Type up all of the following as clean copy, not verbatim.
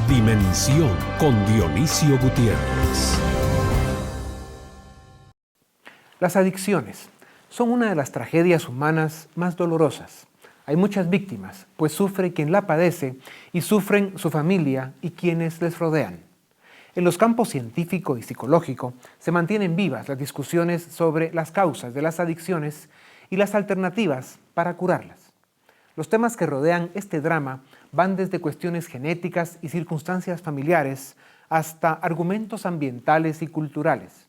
Dimensión con Dionisio Gutiérrez. Las adicciones son una de las tragedias humanas más dolorosas. Hay muchas víctimas, pues sufre quien la padece y sufren su familia y quienes les rodean. En los campos científico y psicológico se mantienen vivas las discusiones sobre las causas de las adicciones y las alternativas para curarlas. Los temas que rodean este drama van desde cuestiones genéticas y circunstancias familiares hasta argumentos ambientales y culturales.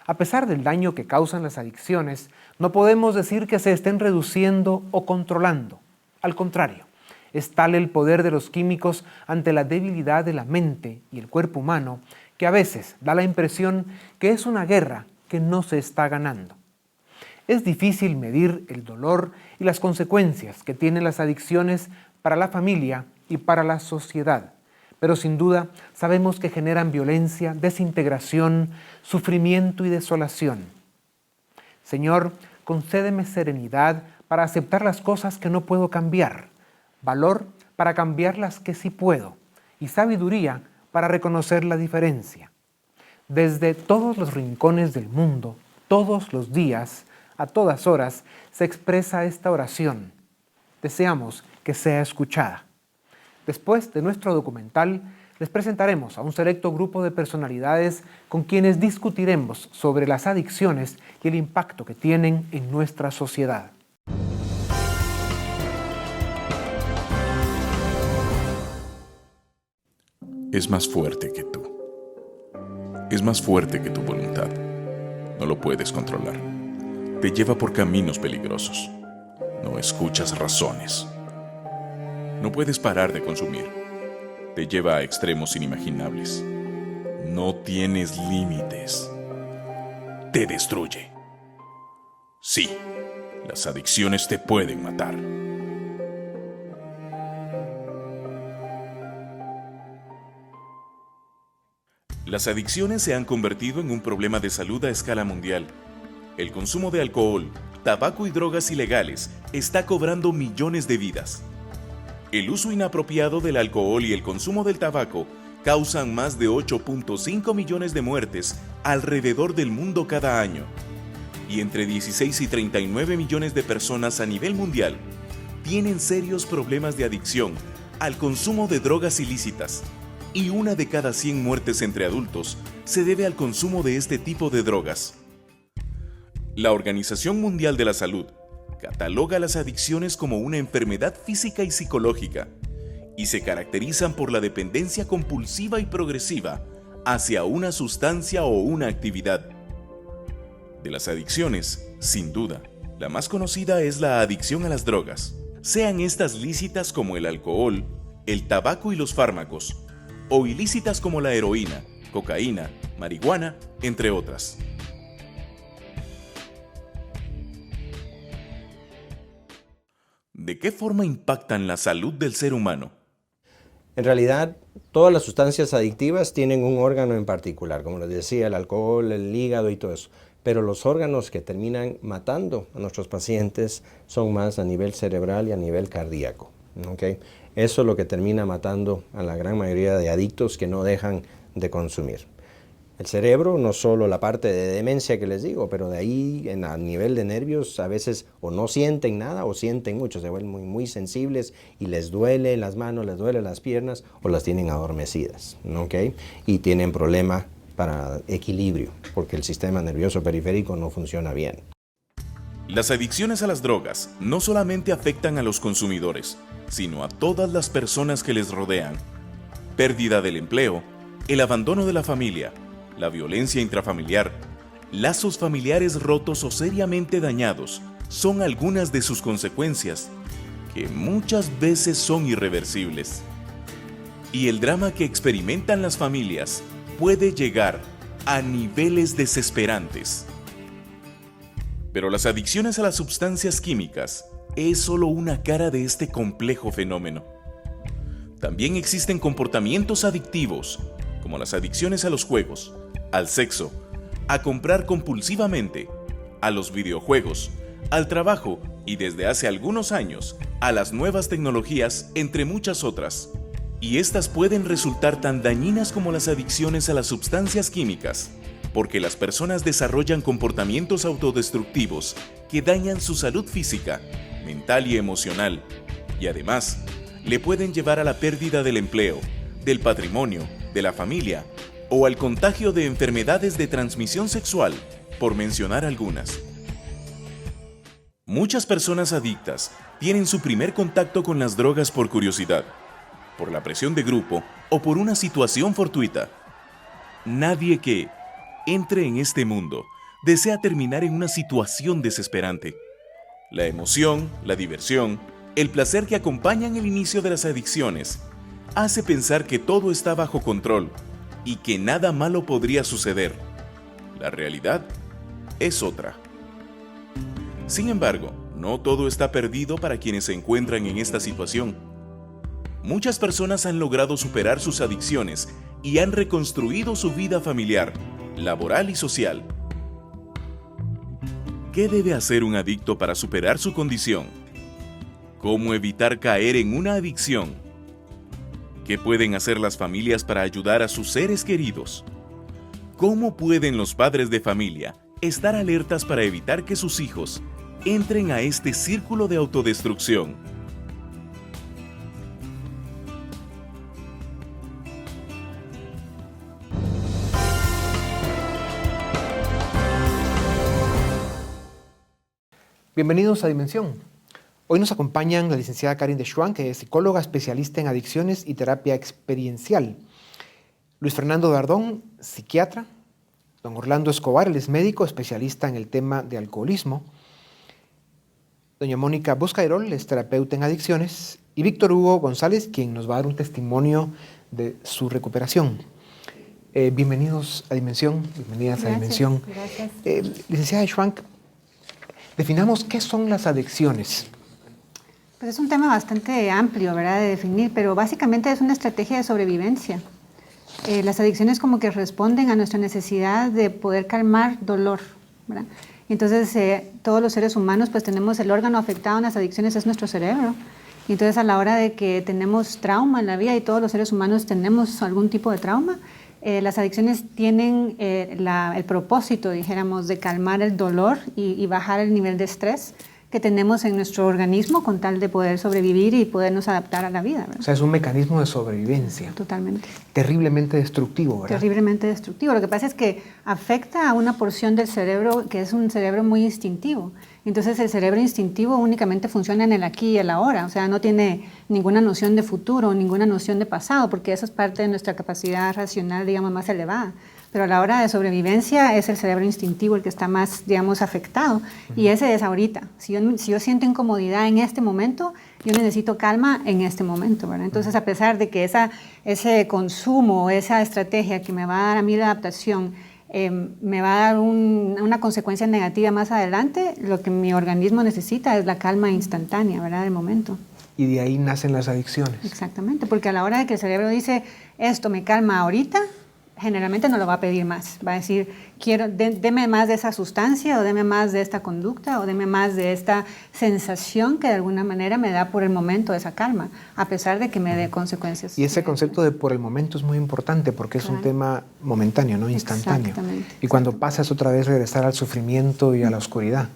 A pesar del daño que causan las adicciones, no podemos decir que se estén reduciendo o controlando. Al contrario, es tal el poder de los químicos ante la debilidad de la mente y el cuerpo humano que a veces da la impresión que es una guerra que no se está ganando. Es difícil medir el dolor y las consecuencias que tienen las adicciones para la familia y para la sociedad, pero sin duda sabemos que generan violencia, desintegración, sufrimiento y desolación. Señor, concédeme serenidad para aceptar las cosas que no puedo cambiar, valor para cambiar las que sí puedo y sabiduría para reconocer la diferencia. Desde todos los rincones del mundo, todos los días, a todas horas, se expresa esta oración. Deseamos que sea escuchada. Después de nuestro documental, les presentaremos a un selecto grupo de personalidades con quienes discutiremos sobre las adicciones y el impacto que tienen en nuestra sociedad. Es más fuerte que tú. Es más fuerte que tu voluntad. No lo puedes controlar. Te lleva por caminos peligrosos. No escuchas razones. No puedes parar de consumir. Te lleva a extremos inimaginables. No tienes límites. Te destruye. Sí, las adicciones te pueden matar. Las adicciones se han convertido en un problema de salud a escala mundial. El consumo de alcohol, tabaco y drogas ilegales está cobrando millones de vidas. El uso inapropiado del alcohol y el consumo del tabaco causan más de 8.5 millones de muertes alrededor del mundo cada año. Y entre 16 y 39 millones de personas a nivel mundial tienen serios problemas de adicción al consumo de drogas ilícitas. Y 1 de cada 100 muertes entre adultos se debe al consumo de este tipo de drogas. La Organización Mundial de la Salud cataloga las adicciones como una enfermedad física y psicológica y se caracterizan por la dependencia compulsiva y progresiva hacia una sustancia o una actividad. De las adicciones, sin duda, la más conocida es la adicción a las drogas, sean estas lícitas como el alcohol, el tabaco y los fármacos, o ilícitas como la heroína, cocaína, marihuana, entre otras. ¿De qué forma impactan la salud del ser humano? En realidad, todas las sustancias adictivas tienen un órgano en particular, como les decía, el alcohol, el hígado y todo eso. Pero los órganos que terminan matando a nuestros pacientes son más a nivel cerebral y a nivel cardíaco. ¿Okay? Eso es lo que termina matando a la gran mayoría de adictos que no dejan de consumir. El cerebro, no solo la parte de demencia que les digo, pero de ahí a nivel de nervios a veces o no sienten nada o sienten mucho, se vuelven muy sensibles y les duele las manos, les duele las piernas o las tienen adormecidas, ¿okay? Y tienen problema para equilibrio porque el sistema nervioso periférico no funciona bien. Las adicciones a las drogas no solamente afectan a los consumidores, sino a todas las personas que les rodean. Pérdida del empleo, el abandono de la familia, la violencia intrafamiliar, lazos familiares rotos o seriamente dañados son algunas de sus consecuencias, que muchas veces son irreversibles. Y el drama que experimentan las familias puede llegar a niveles desesperantes. Pero las adicciones a las sustancias químicas es solo una cara de este complejo fenómeno. También existen comportamientos adictivos, como las adicciones a los juegos, al sexo, a comprar compulsivamente, a los videojuegos, al trabajo y desde hace algunos años a las nuevas tecnologías, entre muchas otras. Y estas pueden resultar tan dañinas como las adicciones a las sustancias químicas, porque las personas desarrollan comportamientos autodestructivos que dañan su salud física, mental y emocional, y además le pueden llevar a la pérdida del empleo, del patrimonio, de la familia o al contagio de enfermedades de transmisión sexual, por mencionar algunas. Muchas personas adictas tienen su primer contacto con las drogas por curiosidad, por la presión de grupo o por una situación fortuita. Nadie que entre en este mundo desea terminar en una situación desesperante. La emoción, la diversión, el placer que acompañan el inicio de las adicciones hace pensar que todo está bajo control y que nada malo podría suceder. La realidad es otra. Sin embargo, no todo está perdido para quienes se encuentran en esta situación. Muchas personas han logrado superar sus adicciones y han reconstruido su vida familiar, laboral y social. ¿Qué debe hacer un adicto para superar su condición? ¿Cómo evitar caer en una adicción? ¿Qué pueden hacer las familias para ayudar a sus seres queridos? ¿Cómo pueden los padres de familia estar alertas para evitar que sus hijos entren a este círculo de autodestrucción? Bienvenidos a Dimensión. Hoy nos acompañan la licenciada Karin de Schwan, que es psicóloga especialista en adicciones y terapia experiencial. Luis Fernando Dardón, psiquiatra. Don Orlando Escobar, él es médico especialista en el tema de alcoholismo. Doña Mónica Boscairol es terapeuta en adicciones. Y Víctor Hugo González, quien nos va a dar un testimonio de su recuperación. Bienvenidos a Dimensión. Bienvenidas a Dimensión. Gracias. Licenciada Schwan, definamos qué son las adicciones. Pues es un tema bastante amplio, ¿verdad?, de definir, pero básicamente es una estrategia de sobrevivencia. Las adicciones como que responden a nuestra necesidad de poder calmar dolor, ¿verdad? Y entonces todos los seres humanos pues tenemos el órgano afectado en las adicciones, es nuestro cerebro. Y entonces a la hora de que tenemos trauma en la vida, y todos los seres humanos tenemos algún tipo de trauma, las adicciones tienen el propósito, dijéramos, de calmar el dolor y bajar el nivel de estrés que tenemos en nuestro organismo con tal de poder sobrevivir y podernos adaptar a la vida, ¿verdad? O sea, es un mecanismo de sobrevivencia. Totalmente. Terriblemente destructivo, ¿verdad? Terriblemente destructivo. Lo que pasa es que afecta a una porción del cerebro que es un cerebro muy instintivo. Entonces el cerebro instintivo únicamente funciona en el aquí y el ahora, o sea, no tiene ninguna noción de futuro, ninguna noción de pasado, porque eso es parte de nuestra capacidad racional, digamos, más elevada. Pero a la hora de sobrevivencia es el cerebro instintivo el que está más, digamos, afectado. Y ese es ahorita. Si yo siento incomodidad en este momento, yo necesito calma en este momento, ¿verdad? Entonces, a pesar de que ese consumo, esa estrategia que me va a dar a mí la adaptación, me va a dar una consecuencia negativa más adelante, lo que mi organismo necesita es la calma instantánea, ¿verdad?, del momento. Y de ahí nacen las adicciones. Exactamente, porque a la hora de que el cerebro dice, esto me calma ahorita, generalmente no lo va a pedir más. Va a decir, deme más de esa sustancia, o deme más de esta conducta, o deme más de esta sensación que de alguna manera me da por el momento esa calma, a pesar de que me dé consecuencias. Y ese concepto de por el momento es muy importante porque es un tema momentáneo, ¿no? Instantáneo. Exactamente. Y cuando pasas otra vez regresar al sufrimiento y a la oscuridad.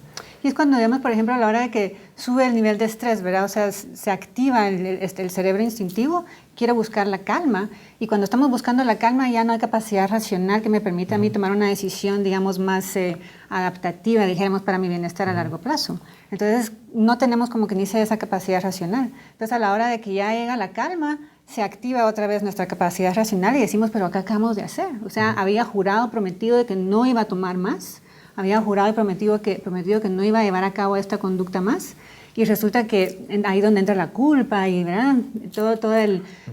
Y es cuando vemos, por ejemplo, a la hora de que sube el nivel de estrés, ¿verdad? O sea, se activa el cerebro instintivo, quiere buscar la calma, y cuando estamos buscando la calma ya no hay capacidad racional que me permita a mí tomar una decisión, digamos, más adaptativa, dijéramos, para mi bienestar a largo plazo. Entonces, no tenemos como que ni esa capacidad racional. Entonces, a la hora de que ya llega la calma, se activa otra vez nuestra capacidad racional y decimos, pero ¿qué acabamos de hacer? O sea, había jurado, prometido de que no iba a tomar más, había jurado y prometido que no iba a llevar a cabo esta conducta más, y resulta que ahí donde entra la culpa y, ¿verdad?,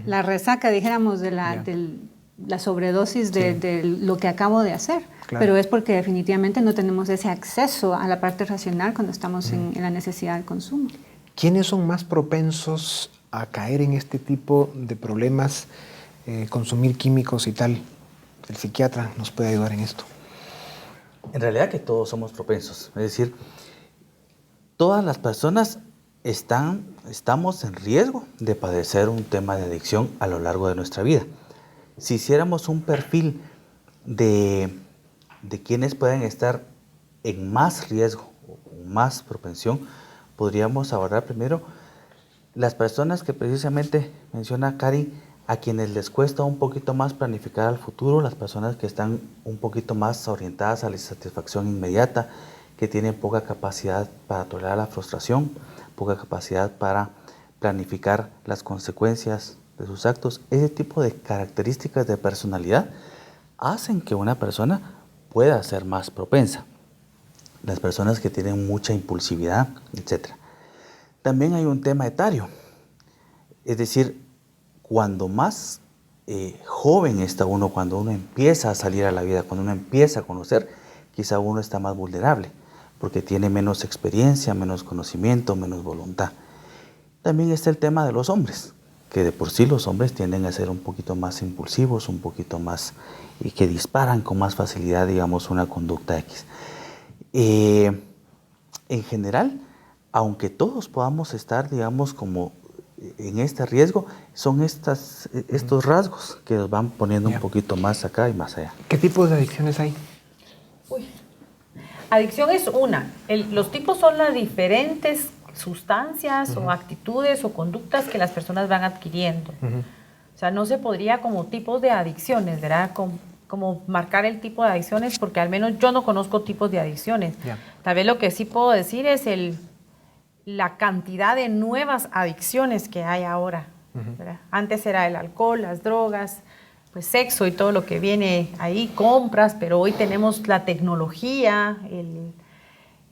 la resaca, dijéramos, de la sobredosis de lo que acabo de hacer. Claro. Pero es porque definitivamente no tenemos ese acceso a la parte racional cuando estamos en la necesidad del consumo. ¿Quiénes son más propensos a caer en este tipo de problemas, consumir químicos y tal? El psiquiatra nos puede ayudar en esto. En realidad que todos somos propensos, es decir, todas las personas estamos en riesgo de padecer un tema de adicción a lo largo de nuestra vida. Si hiciéramos un perfil de quienes pueden estar en más riesgo o más propensión, podríamos abordar primero las personas que precisamente menciona Cari, a quienes les cuesta un poquito más planificar al futuro, las personas que están un poquito más orientadas a la satisfacción inmediata, que tienen poca capacidad para tolerar la frustración, poca capacidad para planificar las consecuencias de sus actos. Ese tipo de características de personalidad hacen que una persona pueda ser más propensa. Las personas que tienen mucha impulsividad, etc. También hay un tema etario, es decir, cuando más joven está uno, cuando uno empieza a salir a la vida, cuando uno empieza a conocer, quizá uno está más vulnerable, porque tiene menos experiencia, menos conocimiento, menos voluntad. También está el tema de los hombres, que de por sí los hombres tienden a ser un poquito más impulsivos, un poquito más, y que disparan con más facilidad, digamos, una conducta X. En general, aunque todos podamos estar, digamos, como en este riesgo, son estos rasgos que nos van poniendo un poquito más acá y más allá. ¿Qué tipos de adicciones hay? Adicción es una. Los tipos son las diferentes sustancias o actitudes o conductas que las personas van adquiriendo. O sea, no se podría como tipos de adicciones, ¿verdad? Como marcar el tipo de adicciones, porque al menos yo no conozco tipos de adicciones. Tal vez lo que sí puedo decir es la cantidad de nuevas adicciones que hay ahora. Antes era el alcohol, las drogas, pues sexo y todo lo que viene ahí, compras, pero hoy tenemos la tecnología,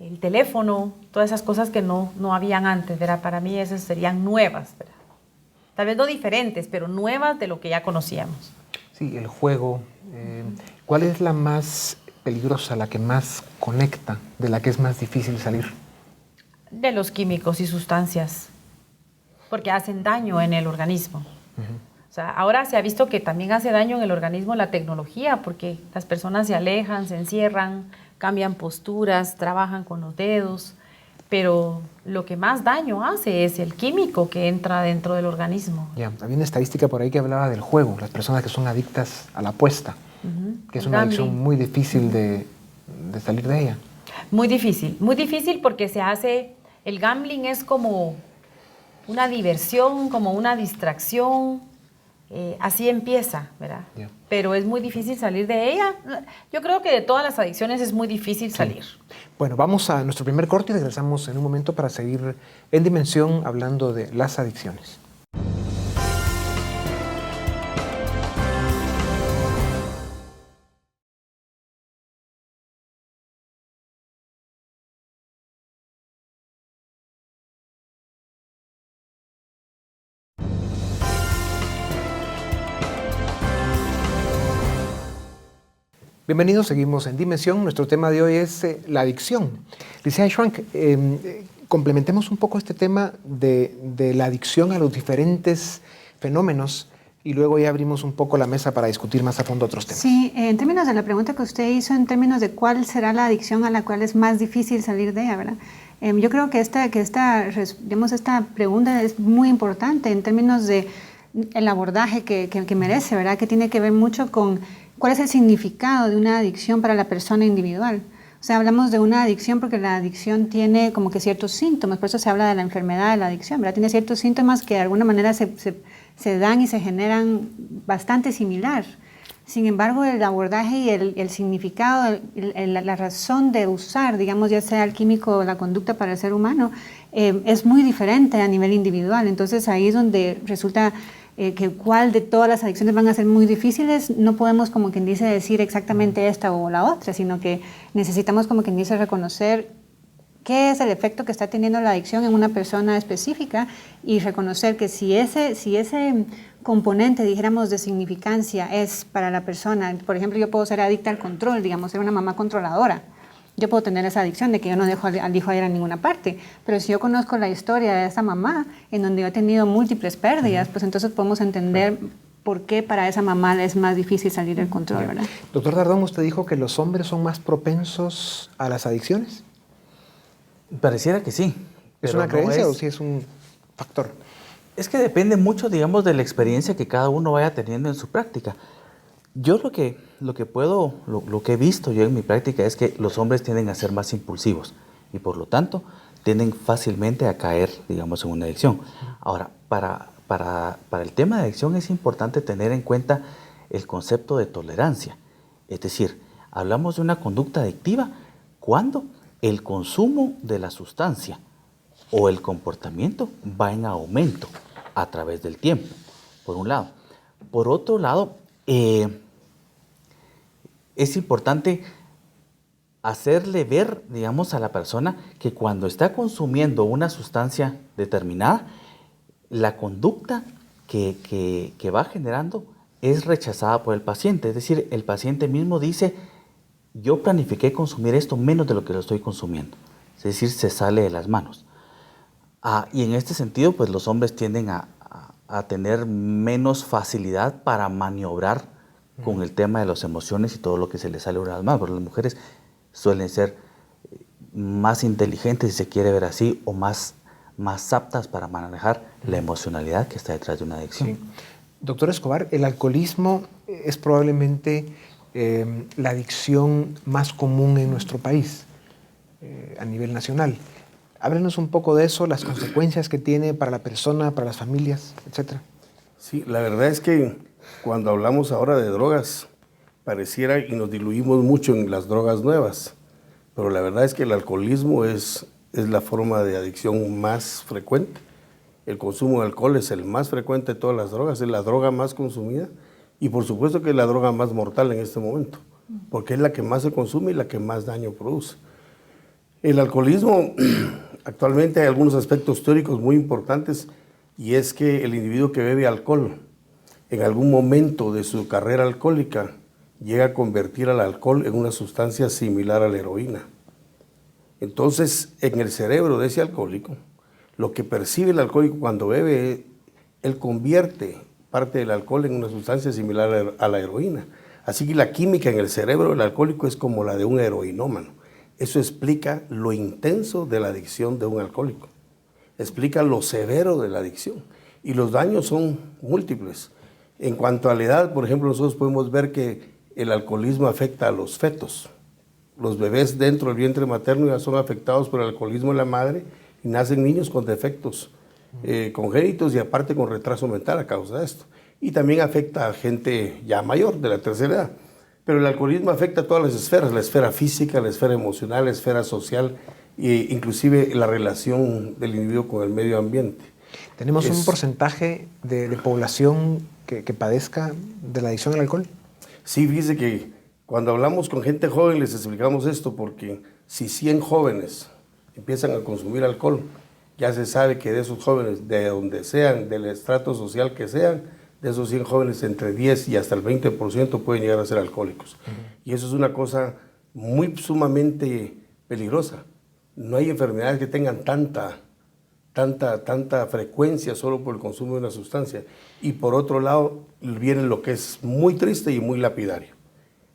el teléfono, todas esas cosas que no habían antes, ¿verdad? Para mí esas serían nuevas, ¿verdad? Tal vez no diferentes, pero nuevas de lo que ya conocíamos. Sí, el juego. ¿Cuál es la más peligrosa, la que más conecta, de la que es más difícil salir? De los químicos y sustancias, porque hacen daño en el organismo. O sea, ahora se ha visto que también hace daño en el organismo la tecnología, porque las personas se alejan, se encierran, cambian posturas, trabajan con los dedos, pero lo que más daño hace es el químico que entra dentro del organismo. Había una estadística por ahí que hablaba del juego, las personas que son adictas a la apuesta, que es una adicción muy difícil de salir de ella. Muy difícil porque el gambling es como una diversión, como una distracción, así empieza, ¿verdad? Pero es muy difícil salir de ella. Yo creo que de todas las adicciones es muy difícil salir. Bueno, vamos a nuestro primer corte y regresamos en un momento para seguir en Dimensión hablando de las adicciones. Bienvenidos, seguimos en Dimensión. Nuestro tema de hoy es la adicción. Licenciada Schwank, complementemos un poco este tema de la adicción a los diferentes fenómenos y luego ya abrimos un poco la mesa para discutir más a fondo otros temas. Sí, en términos de la pregunta que usted hizo, en términos de cuál será la adicción a la cual es más difícil salir de ella, ¿verdad? Yo creo que esta pregunta es muy importante en términos de el abordaje que merece, ¿verdad? Que tiene que ver mucho con cuál es el significado de una adicción para la persona individual. O sea, hablamos de una adicción porque la adicción tiene como que ciertos síntomas, por eso se habla de la enfermedad de la adicción, ¿verdad? Tiene ciertos síntomas que de alguna manera se dan y se generan bastante similar. Sin embargo, el abordaje y el significado, la razón de usar, digamos, ya sea el químico o la conducta para el ser humano, es muy diferente a nivel individual. Entonces, ahí es donde resulta que cuál de todas las adicciones van a ser muy difíciles. No podemos, como quien dice, decir exactamente esta o la otra, sino que necesitamos, como quien dice, reconocer qué es el efecto que está teniendo la adicción en una persona específica y reconocer que si ese componente, dijéramos, de significancia es para la persona. Por ejemplo, yo puedo ser adicta al control, digamos, ser una mamá controladora. Yo puedo tener esa adicción de que yo no dejo al hijo ir a ninguna parte, pero si yo conozco la historia de esa mamá, en donde yo he tenido múltiples pérdidas, pues entonces podemos entender por qué para esa mamá es más difícil salir del control, ¿verdad? Doctor Dardón, usted dijo que los hombres son más propensos a las adicciones. Pareciera que sí. ¿Es Pero una no creencia es- o si es un factor? Es que depende mucho, digamos, de la experiencia que cada uno vaya teniendo en su práctica. Yo lo que he visto yo en mi práctica es que los hombres tienden a ser más impulsivos y por lo tanto tienden fácilmente a caer, digamos, en una adicción. Ahora, para el tema de adicción es importante tener en cuenta el concepto de tolerancia. Es decir, hablamos de una conducta adictiva cuando el consumo de la sustancia o el comportamiento va en aumento a través del tiempo, por un lado. Por otro lado, es importante hacerle ver, digamos, a la persona que cuando está consumiendo una sustancia determinada, la conducta que va generando es rechazada por el paciente. Es decir, el paciente mismo dice, yo planifiqué consumir esto menos de lo que lo estoy consumiendo. Es decir, se sale de las manos. Y en este sentido, pues los hombres tienden a tener menos facilidad para maniobrar con el tema de las emociones y todo lo que se les sale de las manos. Pero las mujeres suelen ser más inteligentes, si se quiere ver así, o más aptas para manejar la emocionalidad que está detrás de una adicción. Sí. Doctor Escobar, el alcoholismo es probablemente la adicción más común en nuestro país, a nivel nacional. Háblenos un poco de eso, las consecuencias que tiene para la persona, para las familias, etcétera. Sí, la verdad es que cuando hablamos ahora de drogas, pareciera y nos diluimos mucho en las drogas nuevas, pero la verdad es que el alcoholismo es la forma de adicción más frecuente. El consumo de alcohol es el más frecuente de todas las drogas, es la droga más consumida y por supuesto que es la droga más mortal en este momento, porque es la que más se consume y la que más daño produce. El alcoholismo, actualmente hay algunos aspectos teóricos muy importantes y es que el individuo que bebe alcohol en algún momento de su carrera alcohólica llega a convertir al alcohol en una sustancia similar a la heroína. Entonces, en el cerebro de ese alcohólico, lo que percibe el alcohólico cuando bebe, él convierte parte del alcohol en una sustancia similar a la heroína. Así que la química en el cerebro del alcohólico es como la de un heroinómano. Eso explica lo intenso de la adicción de un alcohólico. Explica lo severo de la adicción. Y los daños son múltiples. En cuanto a la edad, por ejemplo, nosotros podemos ver que el alcoholismo afecta a los fetos. Los bebés dentro del vientre materno ya son afectados por el alcoholismo de la madre y nacen niños con defectos congénitos y aparte con retraso mental a causa de esto. Y también afecta a gente ya mayor, de la tercera edad. Pero el alcoholismo afecta a todas las esferas, la esfera física, la esfera emocional, la esfera social e inclusive la relación del individuo con el medio ambiente. ¿Tenemos un porcentaje de población que padezca de la adicción al alcohol? Sí, fíjese que cuando hablamos con gente joven les explicamos esto porque si 100 jóvenes empiezan a consumir alcohol, ya se sabe que de esos jóvenes, de donde sean, del estrato social que sean, de esos 100 jóvenes, entre 10 y hasta el 20% pueden llegar a ser alcohólicos. Y eso es una cosa muy sumamente peligrosa. No hay enfermedades que tengan tanta frecuencia solo por el consumo de una sustancia. Y por otro lado, viene lo que es muy triste y muy lapidario.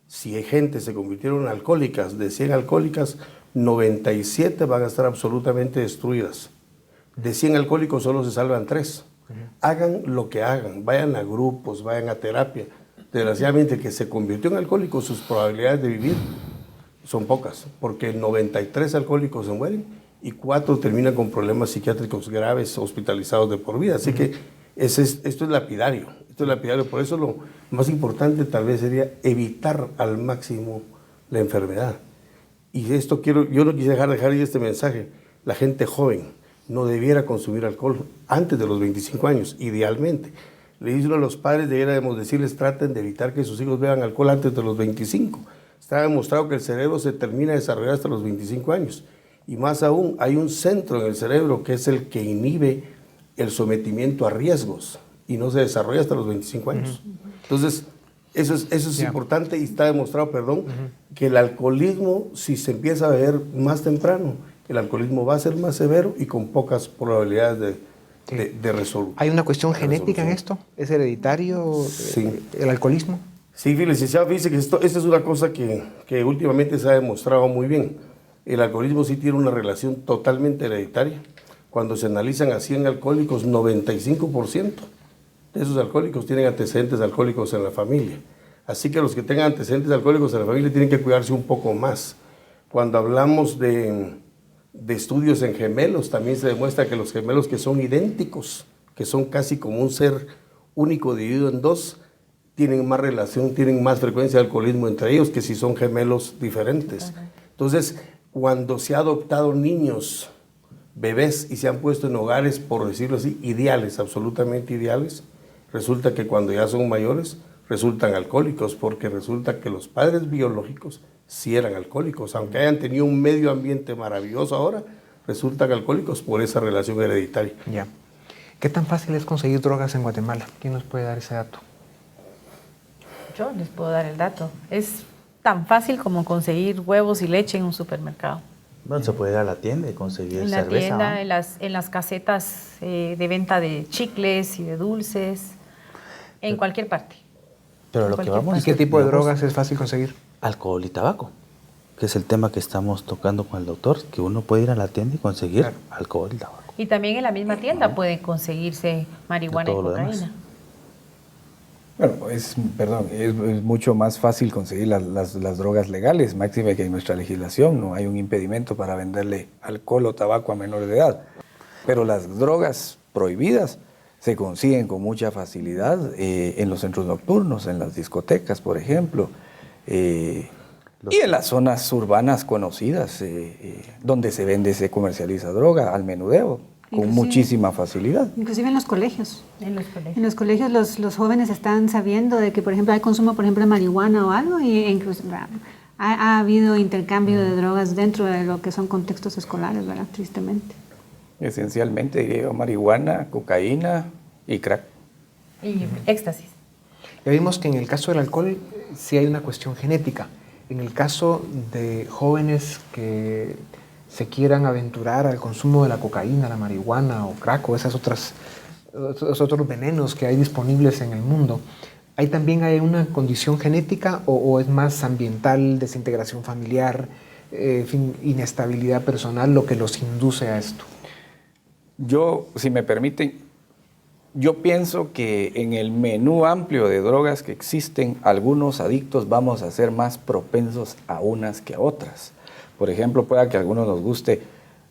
Si hay gente se convirtieron en alcohólicas, de 100 alcohólicas, 97 van a estar absolutamente destruidas. De 100 alcohólicos solo se salvan 3. Hagan lo que hagan, vayan a grupos, vayan a terapia. Desgraciadamente, el que se convirtió en alcohólico, sus probabilidades de vivir son pocas, porque 93 alcohólicos se mueren y 4 terminan con problemas psiquiátricos graves, hospitalizados de por vida. Así que esto es lapidario. Por eso lo más importante tal vez sería evitar al máximo la enfermedad. Y esto yo no quisiera dejar este mensaje. La gente joven no debiera consumir alcohol antes de los 25 años, idealmente. Le dice uno a los padres, deberíamos decirles, traten de evitar que sus hijos beban alcohol antes de los 25. Está demostrado que el cerebro se termina de desarrollar hasta los 25 años. Y más aún, hay un centro en el cerebro que es el que inhibe el sometimiento a riesgos y no se desarrolla hasta los 25 años. Entonces, eso es importante y está demostrado, que el alcoholismo, si se empieza a beber más temprano, el alcoholismo va a ser más severo y con pocas probabilidades de resolución. ¿Hay una cuestión genética en esto? ¿Es hereditario el alcoholismo? Sí, licenciado, fíjese que esta es una cosa que últimamente se ha demostrado muy bien. El alcoholismo sí tiene una relación totalmente hereditaria. Cuando se analizan a 100 alcohólicos, 95% de esos alcohólicos tienen antecedentes alcohólicos en la familia. Así que los que tengan antecedentes alcohólicos en la familia tienen que cuidarse un poco más. Cuando hablamos de estudios en gemelos, también se demuestra que los gemelos que son idénticos, que son casi como un ser único dividido en dos, tienen más relación, tienen más frecuencia de alcoholismo entre ellos que si son gemelos diferentes. Entonces, cuando se ha adoptado niños, bebés, y se han puesto en hogares, por decirlo así, ideales, absolutamente ideales, resulta que cuando ya son mayores, resultan alcohólicos, porque resulta que los padres biológicos sí eran alcohólicos, aunque hayan tenido un medio ambiente maravilloso ahora, resultan alcohólicos por esa relación hereditaria. Ya. ¿Qué tan fácil es conseguir drogas en Guatemala? ¿Quién nos puede dar ese dato? Yo les puedo dar el dato. Es tan fácil como conseguir huevos y leche en un supermercado. Bueno, se puede ir a la tienda y conseguir En la cerveza, tienda, ¿no? en las casetas de venta de chicles y de dulces, en cualquier parte. Pero lo que Cualquier vamos ¿Y qué tipo de digamos, drogas es fácil conseguir? alcohol y tabaco, que es el tema que estamos tocando con el doctor, que uno puede ir a la tienda y conseguir Claro. alcohol y tabaco. Y también en la misma tienda pueden conseguirse marihuana y todo lo cocaína. demás. Bueno, es mucho más fácil conseguir las drogas legales, máxime que en nuestra legislación no hay un impedimento para venderle alcohol o tabaco a menores de edad. Pero las drogas prohibidas se consiguen con mucha facilidad en los centros nocturnos, en las discotecas, por ejemplo, y en las zonas urbanas conocidas, donde se vende, se comercializa droga al menudeo, con Inclusive- muchísima facilidad. Inclusive en los colegios. En los colegios. En los colegios los jóvenes están sabiendo de que, por ejemplo, hay consumo, por ejemplo, de marihuana o algo, y incluso ha habido intercambio de drogas dentro de lo que son contextos escolares, ¿verdad? Tristemente. Esencialmente diría yo, marihuana, cocaína y crack. Y éxtasis. Ya vimos que en el caso del alcohol sí hay una cuestión genética. En el caso de jóvenes que se quieran aventurar al consumo de la cocaína, la marihuana o crack o esos otros venenos que hay disponibles en el mundo, ¿ahí también hay una condición genética o es más ambiental, desintegración familiar, inestabilidad personal lo que los induce a esto? Yo, si me permiten, yo pienso que en el menú amplio de drogas que existen, algunos adictos vamos a ser más propensos a unas que a otras. Por ejemplo, pueda que a algunos nos guste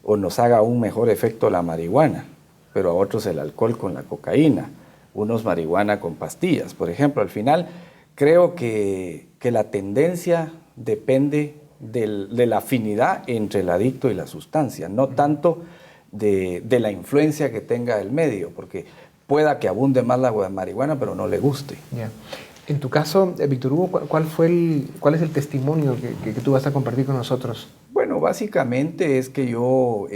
o nos haga un mejor efecto la marihuana, pero a otros el alcohol con la cocaína, unos marihuana con pastillas. Por ejemplo, al final creo que la tendencia depende de la afinidad entre el adicto y la sustancia, no tanto de la influencia que tenga el medio, porque pueda que abunde más la marihuana, pero no le guste. Ya. En tu caso, Víctor Hugo, ¿cuál es el testimonio que tú vas a compartir con nosotros? Bueno, básicamente es que yo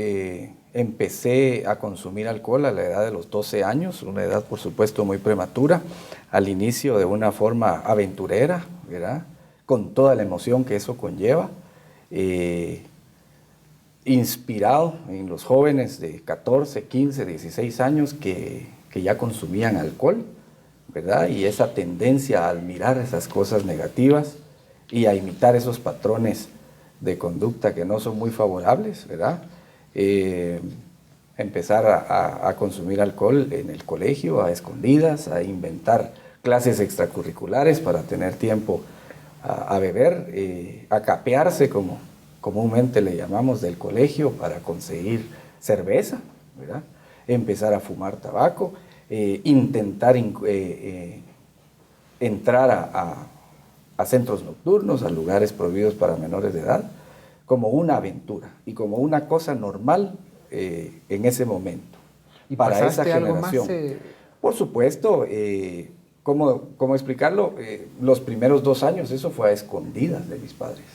empecé a consumir alcohol a la edad de los 12 años, una edad por supuesto muy prematura, al inicio de una forma aventurera, ¿verdad? Con toda la emoción que eso conlleva, inspirado en los jóvenes de 14, 15, 16 años que ya consumían alcohol, ¿verdad? Y esa tendencia a admirar esas cosas negativas y a imitar esos patrones de conducta que no son muy favorables, ¿verdad? Empezar a consumir alcohol en el colegio, a escondidas, a inventar clases extracurriculares para tener tiempo a beber, a capearse, como comúnmente le llamamos, del colegio para conseguir cerveza, ¿verdad? Empezar a fumar tabaco, intentar entrar a centros nocturnos, a lugares prohibidos para menores de edad, como una aventura y como una cosa normal en ese momento. ¿Y para esa pasaste algo generación. más? Por supuesto, ¿cómo explicarlo? Los primeros 2 años eso fue a escondidas de mis padres.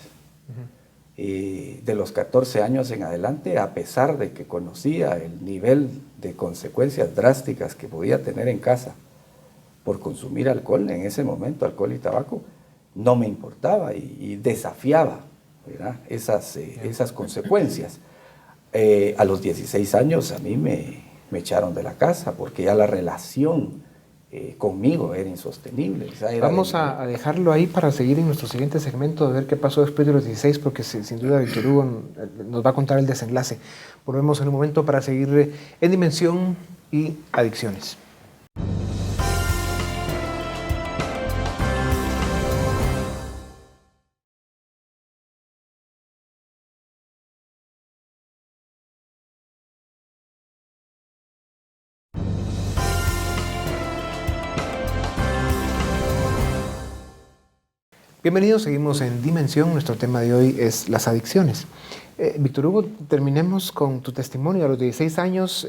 De los 14 años en adelante, a pesar de que conocía el nivel de consecuencias drásticas que podía tener en casa por consumir alcohol, en ese momento alcohol y tabaco, no me importaba y desafiaba, ¿verdad? esas consecuencias. A los 16 años a mí me echaron de la casa porque ya la relación conmigo era insostenible. O sea, era Vamos a dejarlo ahí para seguir en nuestro siguiente segmento, de ver qué pasó después de los 16, porque sin duda Víctor Hugo nos va a contar el desenlace. Volvemos en un momento para seguir en Dimensión y Adicciones. Bienvenidos, seguimos en Dimensión. Nuestro tema de hoy es las adicciones. Víctor Hugo, terminemos con tu testimonio. A los 16 años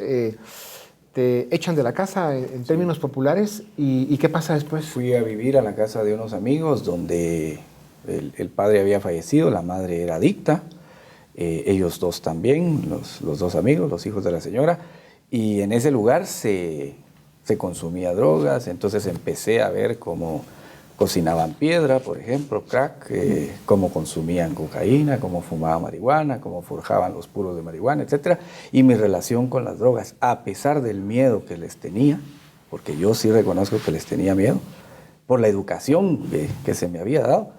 te echan de la casa en términos populares. ¿Y qué pasa después? Fui a vivir a la casa de unos amigos donde el padre había fallecido, la madre era adicta, ellos dos también, los dos amigos, los hijos de la señora, y en ese lugar se consumía drogas. Entonces empecé a ver cómo cocinaban piedra, por ejemplo, crack, cómo consumían cocaína, cómo fumaban marihuana, cómo forjaban los puros de marihuana, etc. Y mi relación con las drogas, a pesar del miedo que les tenía, porque yo sí reconozco que les tenía miedo, por la educación que se me había dado,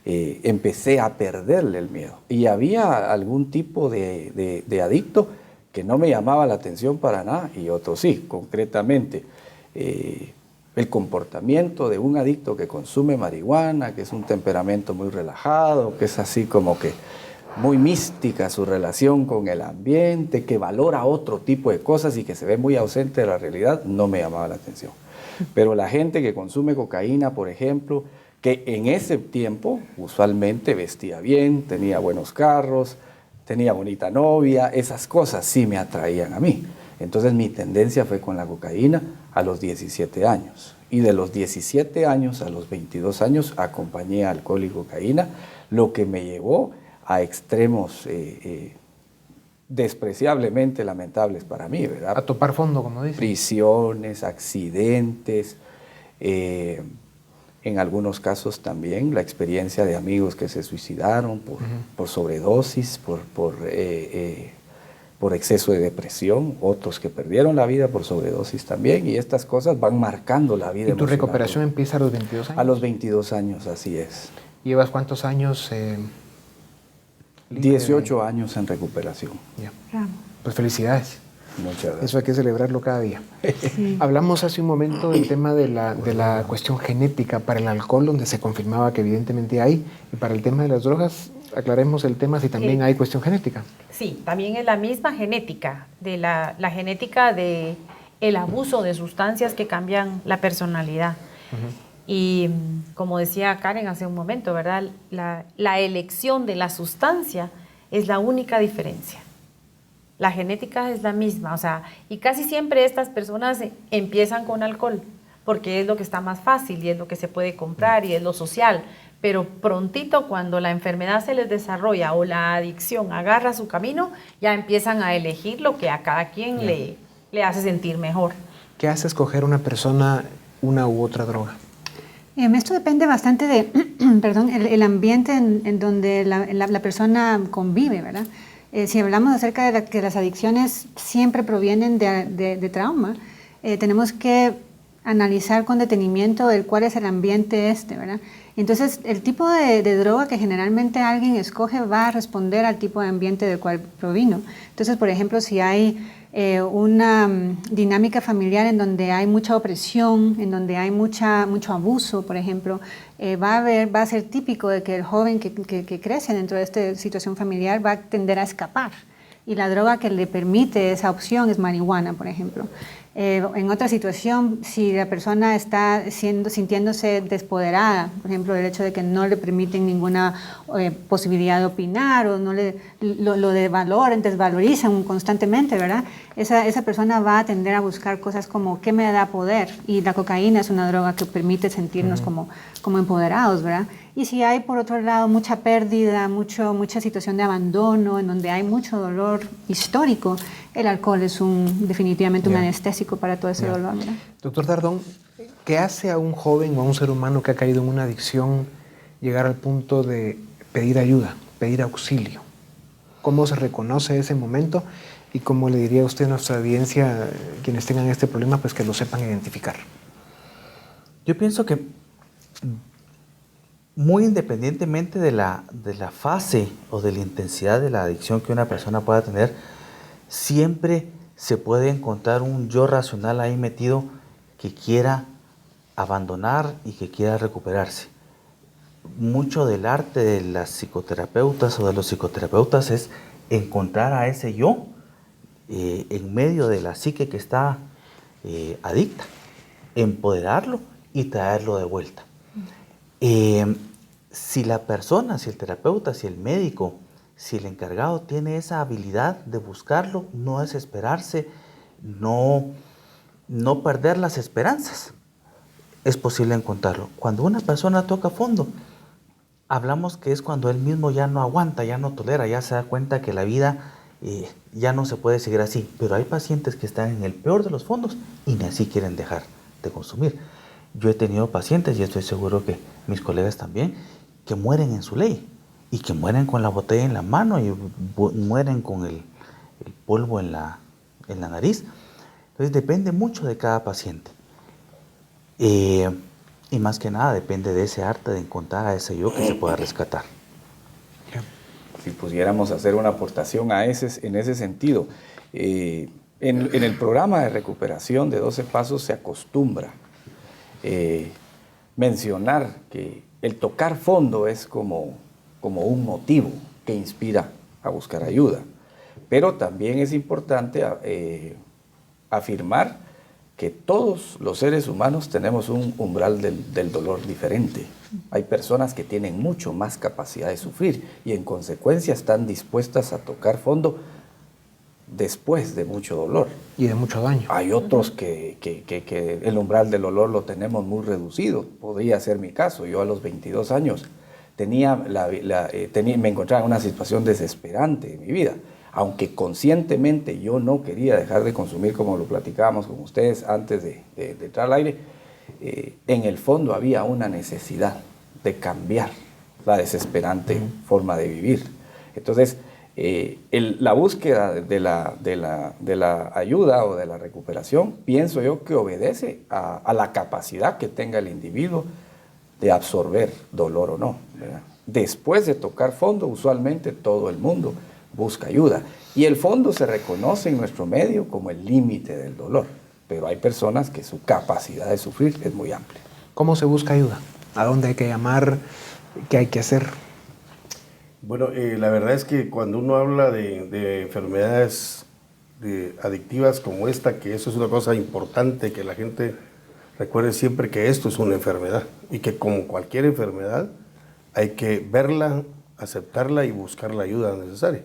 empecé a perderle el miedo. Y había algún tipo de adicto que no me llamaba la atención para nada, y otro sí, concretamente. El comportamiento de un adicto que consume marihuana, que es un temperamento muy relajado, que es así como que muy mística su relación con el ambiente, que valora otro tipo de cosas y que se ve muy ausente de la realidad, no me llamaba la atención. Pero la gente que consume cocaína, por ejemplo, que en ese tiempo usualmente vestía bien, tenía buenos carros, tenía bonita novia, esas cosas sí me atraían a mí. Entonces mi tendencia fue con la cocaína a los 17 años. Y de los 17 años a los 22 años acompañé a alcohol y cocaína, lo que me llevó a extremos despreciablemente lamentables para mí, ¿verdad? A topar fondo, como dicen. Prisiones, accidentes, en algunos casos también la experiencia de amigos que se suicidaron por sobredosis, por exceso de depresión, otros que perdieron la vida por sobredosis también, y estas cosas van marcando la vida. ¿Y tu recuperación empieza a los 22 años? A los 22 años, así es. ¿Llevas cuántos años? 18 años en recuperación. Ya. Pues felicidades. Muchas gracias. Eso hay que celebrarlo cada día. Sí. Hablamos hace un momento del tema de la cuestión genética para el alcohol, donde se confirmaba que evidentemente hay, y para el tema de las drogas, aclaremos el tema si también hay cuestión genética. Sí, también es la misma genética, de la genética de el abuso de sustancias que cambian la personalidad. Y como decía Karen hace un momento, ¿verdad? La elección de la sustancia es la única diferencia. La genética es la misma, o sea, y casi siempre estas personas empiezan con alcohol, porque es lo que está más fácil y es lo que se puede comprar y es lo social. Pero prontito, cuando la enfermedad se les desarrolla o la adicción agarra su camino, ya empiezan a elegir lo que a cada quien le hace sentir mejor. ¿Qué hace escoger una persona una u otra droga? Esto depende bastante de el ambiente en donde la persona convive, ¿verdad? Si hablamos acerca de que las adicciones siempre provienen de trauma, tenemos que analizar con detenimiento cuál es el ambiente ¿verdad? Entonces, el tipo de droga que generalmente alguien escoge va a responder al tipo de ambiente del cual provino. Entonces, por ejemplo, si hay una dinámica familiar en donde hay mucha opresión, en donde hay mucho abuso, por ejemplo, va a ser típico de que el joven que crece dentro de esta situación familiar va a tender a escapar. Y la droga que le permite esa opción es marihuana, por ejemplo. En otra situación, si la persona está sintiéndose despoderada, por ejemplo, el hecho de que no le permiten ninguna posibilidad de opinar o no lo devaloran, desvalorizan constantemente, ¿verdad? Esa persona va a tender a buscar cosas como ¿qué me da poder? Y la cocaína es una droga que permite sentirnos como empoderados, ¿verdad? Y si hay, por otro lado, mucha pérdida, mucha situación de abandono, en donde hay mucho dolor histórico, el alcohol es definitivamente un anestésico para todo ese dolor, ¿verdad? Doctor Dardón, ¿qué hace a un joven o a un ser humano que ha caído en una adicción llegar al punto de pedir ayuda, pedir auxilio? ¿Cómo se reconoce ese momento? Y cómo le diría usted a nuestra audiencia, quienes tengan este problema, pues que lo sepan identificar. Yo pienso que muy independientemente de la fase o de la intensidad de la adicción que una persona pueda tener, siempre se puede encontrar un yo racional ahí metido que quiera abandonar y que quiera recuperarse. Mucho del arte de las psicoterapeutas o de los psicoterapeutas es encontrar a ese yo en medio de la psique que está adicta, empoderarlo y traerlo de vuelta. Si la persona, si el terapeuta, si el médico, si el encargado tiene esa habilidad de buscarlo, no desesperarse, no perder las esperanzas, es posible encontrarlo. Cuando una persona toca fondo, hablamos que es cuando él mismo ya no aguanta, ya no tolera, ya se da cuenta que la vida ya no se puede seguir así. Pero hay pacientes que están en el peor de los fondos y ni así quieren dejar de consumir. Yo he tenido pacientes, y estoy seguro que mis colegas también, que mueren en su ley y que mueren con la botella en la mano y mueren con el polvo en la nariz. Entonces depende mucho de cada paciente. Y más que nada depende de ese arte de encontrar a ese yo que se pueda rescatar. Si pudiéramos hacer una aportación en ese sentido. En el programa de recuperación de 12 Pasos se acostumbra mencionar que el tocar fondo es como un motivo que inspira a buscar ayuda. Pero también es importante afirmar que todos los seres humanos tenemos un umbral del dolor diferente. Hay personas que tienen mucho más capacidad de sufrir y en consecuencia están dispuestas a tocar fondo después de mucho dolor. Y de mucho daño. Hay otros que el umbral del dolor lo tenemos muy reducido. Podría ser mi caso. Yo a los 22 años me encontraba en una situación desesperante en mi vida. Aunque conscientemente yo no quería dejar de consumir, como lo platicábamos con ustedes antes de entrar al aire, en el fondo había una necesidad de cambiar la desesperante forma de vivir. Entonces, la búsqueda de la ayuda o de la recuperación, pienso yo que obedece a la capacidad que tenga el individuo de absorber dolor o no, ¿verdad? Después de tocar fondo, usualmente todo el mundo busca ayuda. Y el fondo se reconoce en nuestro medio como el límite del dolor. Pero hay personas que su capacidad de sufrir es muy amplia. ¿Cómo se busca ayuda? ¿A dónde hay que llamar? ¿Qué hay que hacer? Bueno, la verdad es que cuando uno habla de enfermedades adictivas como esta, que eso es una cosa importante, que la gente recuerde siempre que esto es una enfermedad y que como cualquier enfermedad hay que verla, aceptarla y buscar la ayuda necesaria.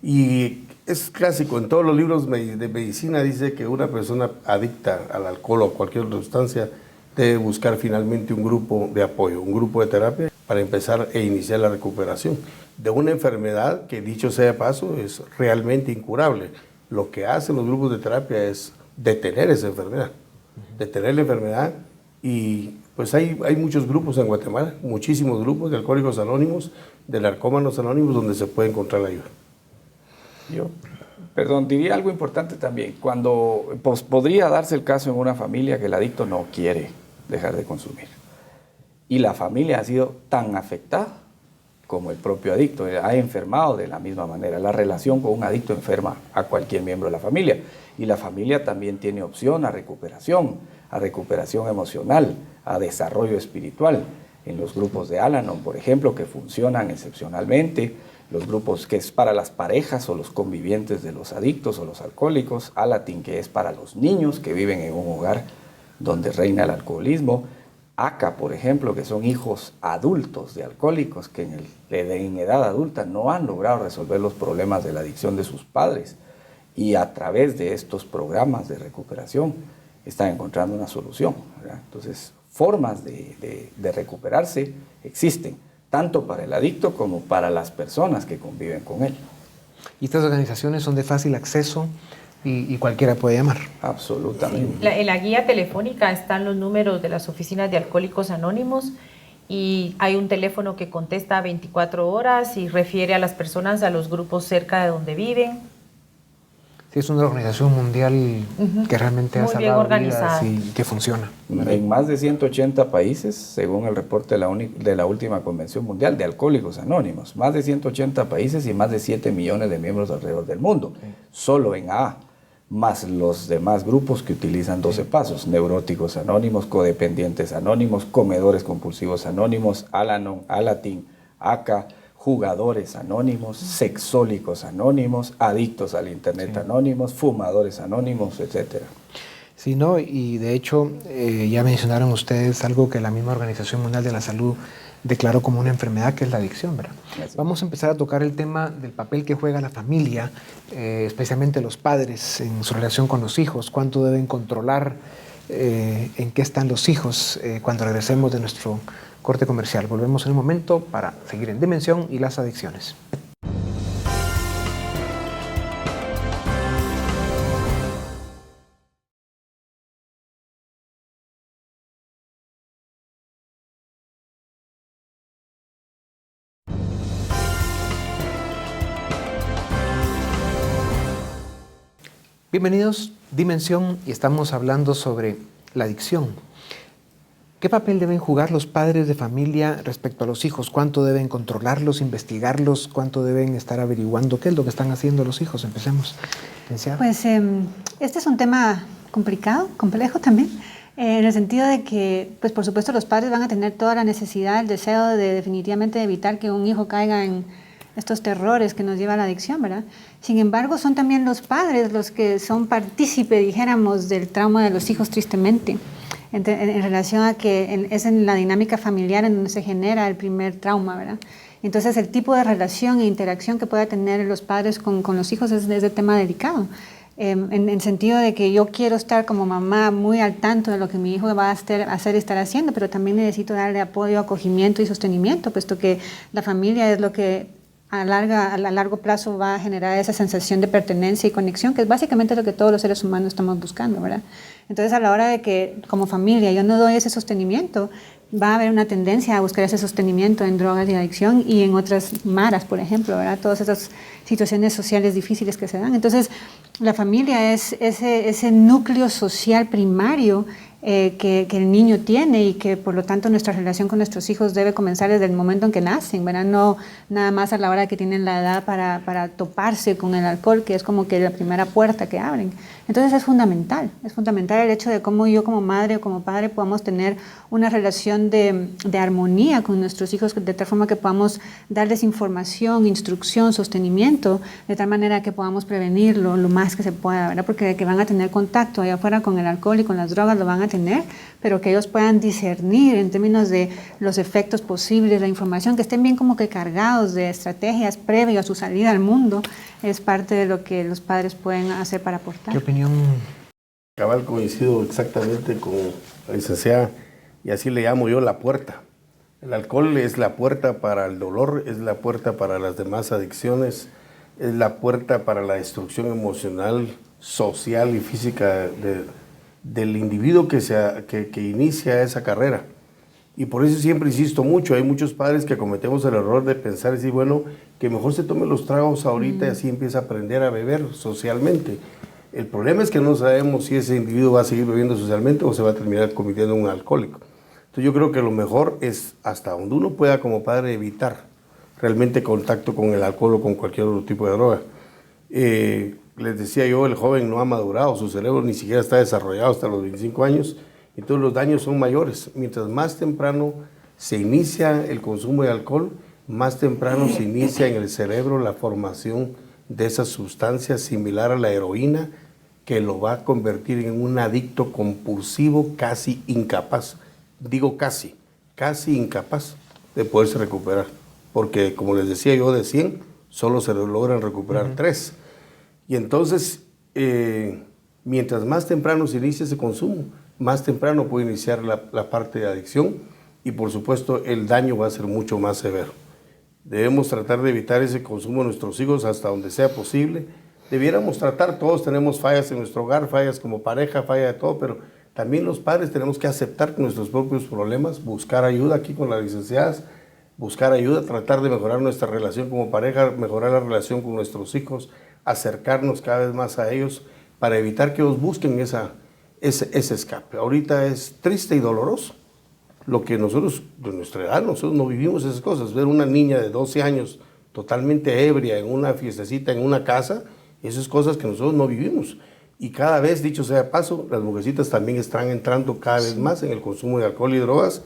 Y es clásico, en todos los libros de medicina dice que una persona adicta al alcohol o cualquier otra sustancia debe buscar finalmente un grupo de apoyo, un grupo de terapia para empezar e iniciar la recuperación de una enfermedad que, dicho sea de paso, es realmente incurable. Lo que hacen los grupos de terapia es detener esa enfermedad, detener la enfermedad. Y pues hay muchos grupos en Guatemala, muchísimos grupos de alcohólicos anónimos, de narcómanos anónimos, donde se puede encontrar la ayuda. Yo, diría algo importante también. Cuando podría darse el caso en una familia que el adicto no quiere dejar de consumir y la familia ha sido tan afectada como el propio adicto, ha enfermado de la misma manera. La relación con un adicto enferma a cualquier miembro de la familia y la familia también tiene opción a recuperación emocional, a desarrollo espiritual. En los grupos de Al-Anon, por ejemplo, que funcionan excepcionalmente, los grupos que es para las parejas o los convivientes de los adictos o los alcohólicos, Alatin, que es para los niños que viven en un hogar donde reina el alcoholismo, ACA, por ejemplo, que son hijos adultos de alcohólicos que en edad adulta no han logrado resolver los problemas de la adicción de sus padres y a través de estos programas de recuperación están encontrando una solución, ¿verdad? Entonces, formas de recuperarse existen, tanto para el adicto como para las personas que conviven con él. ¿Y estas organizaciones son de fácil acceso y cualquiera puede llamar? Absolutamente. Sí. En la guía telefónica están los números de las oficinas de Alcohólicos Anónimos y hay un teléfono que contesta 24 horas y refiere a las personas a los grupos cerca de donde viven. Sí, es una organización mundial que realmente ha Muy bien salvado organizada. vidas y que funciona. En más de 180 países, según el reporte de la última Convención Mundial de Alcohólicos Anónimos, más de 180 países y más de 7 millones de miembros alrededor del mundo, solo en AA, más los demás grupos que utilizan 12 pasos, neuróticos anónimos, codependientes anónimos, comedores compulsivos anónimos, Al-Anon, Alatin, ACA, jugadores anónimos, sexólicos anónimos, adictos al internet anónimos, fumadores anónimos, etcétera. Sí, ¿no? Y de hecho, ya mencionaron ustedes algo que la misma Organización Mundial de la Salud declaró como una enfermedad, que es la adicción, ¿verdad? Vamos a empezar a tocar el tema del papel que juega la familia, especialmente los padres, en su relación con los hijos, cuánto deben controlar, en qué están los hijos, cuando regresemos de nuestro corte comercial. Volvemos en un momento para seguir en Dimensión y las adicciones. Bienvenidos, Dimensión, y estamos hablando sobre la adicción. ¿Qué papel deben jugar los padres de familia respecto a los hijos? ¿Cuánto deben controlarlos, investigarlos? ¿Cuánto deben estar averiguando qué es lo que están haciendo los hijos? Empecemos. Licenciada. Pues este es un tema complicado, complejo también, en el sentido de que, pues por supuesto, los padres van a tener toda la necesidad, el deseo de definitivamente evitar que un hijo caiga en estos terrores que nos lleva a la adicción, ¿verdad? Sin embargo, son también los padres los que son partícipes, dijéramos, del trauma de los hijos, tristemente, en relación a que es en la dinámica familiar en donde se genera el primer trauma, ¿verdad? Entonces, el tipo de relación e interacción que pueda tener los padres con los hijos es de tema delicado. En el sentido de que yo quiero estar como mamá muy al tanto de lo que mi hijo va a hacer y estar haciendo, pero también necesito darle apoyo, acogimiento y sostenimiento, puesto que la familia es lo que a largo plazo va a generar esa sensación de pertenencia y conexión, que es básicamente lo que todos los seres humanos estamos buscando, ¿verdad? Entonces, a la hora de que como familia yo no doy ese sostenimiento, va a haber una tendencia a buscar ese sostenimiento en drogas y adicción y en otras maras, por ejemplo, ¿verdad? Todas esas situaciones sociales difíciles que se dan. Entonces, la familia es ese núcleo social primario que el niño tiene y que por lo tanto nuestra relación con nuestros hijos debe comenzar desde el momento en que nacen, ¿verdad? No nada más a la hora que tienen la edad para toparse con el alcohol, que es como que la primera puerta que abren. Entonces es fundamental el hecho de cómo yo como madre o como padre podamos tener una relación de armonía con nuestros hijos, de tal forma que podamos darles información, instrucción, sostenimiento, de tal manera que podamos prevenirlo lo más que se pueda, ¿verdad? Porque de que van a tener contacto allá afuera con el alcohol y con las drogas lo van a tener, pero que ellos puedan discernir en términos de los efectos posibles, la información, que estén bien como que cargados de estrategias previas a su salida al mundo, es parte de lo que los padres pueden hacer para aportar. ¿Qué opinión? Cabal, coincido exactamente con la licenciada, y así le llamo yo la puerta. El alcohol es la puerta para el dolor, es la puerta para las demás adicciones, es la puerta para la destrucción emocional, social y física del individuo que inicia esa carrera. Y por eso siempre insisto mucho, hay muchos padres que cometemos el error de pensar y decir, bueno, que mejor se tome los tragos ahorita y así empieza a aprender a beber socialmente. El problema es que no sabemos si ese individuo va a seguir bebiendo socialmente o se va a terminar convirtiendo en un alcohólico. Entonces yo creo que lo mejor es hasta donde uno pueda como padre evitar realmente contacto con el alcohol o con cualquier otro tipo de droga. Les decía yo, el joven no ha madurado, su cerebro ni siquiera está desarrollado hasta los 25 años, entonces los daños son mayores. Mientras más temprano se inicia el consumo de alcohol, más temprano se inicia en el cerebro la formación de esa sustancia similar a la heroína, que lo va a convertir en un adicto compulsivo casi incapaz. Digo casi incapaz de poderse recuperar, porque como les decía yo, de 100 solo se logran recuperar 3. Y entonces, mientras más temprano se inicia ese consumo, más temprano puede iniciar la parte de adicción y por supuesto el daño va a ser mucho más severo. Debemos tratar de evitar ese consumo de nuestros hijos hasta donde sea posible. Debiéramos tratar, todos tenemos fallas en nuestro hogar, fallas como pareja, falla de todo, pero también los padres tenemos que aceptar nuestros propios problemas, buscar ayuda aquí con las licenciadas, buscar ayuda, tratar de mejorar nuestra relación como pareja, mejorar la relación con nuestros hijos, acercarnos cada vez más a ellos para evitar que ellos busquen ese escape. Ahorita es triste y doloroso lo que nosotros, de nuestra edad, nosotros no vivimos esas cosas. Ver una niña de 12 años totalmente ebria en una fiestecita en una casa, esas cosas que nosotros no vivimos. Y cada vez, dicho sea de paso, las mujercitas también están entrando cada vez más en el consumo de alcohol y drogas.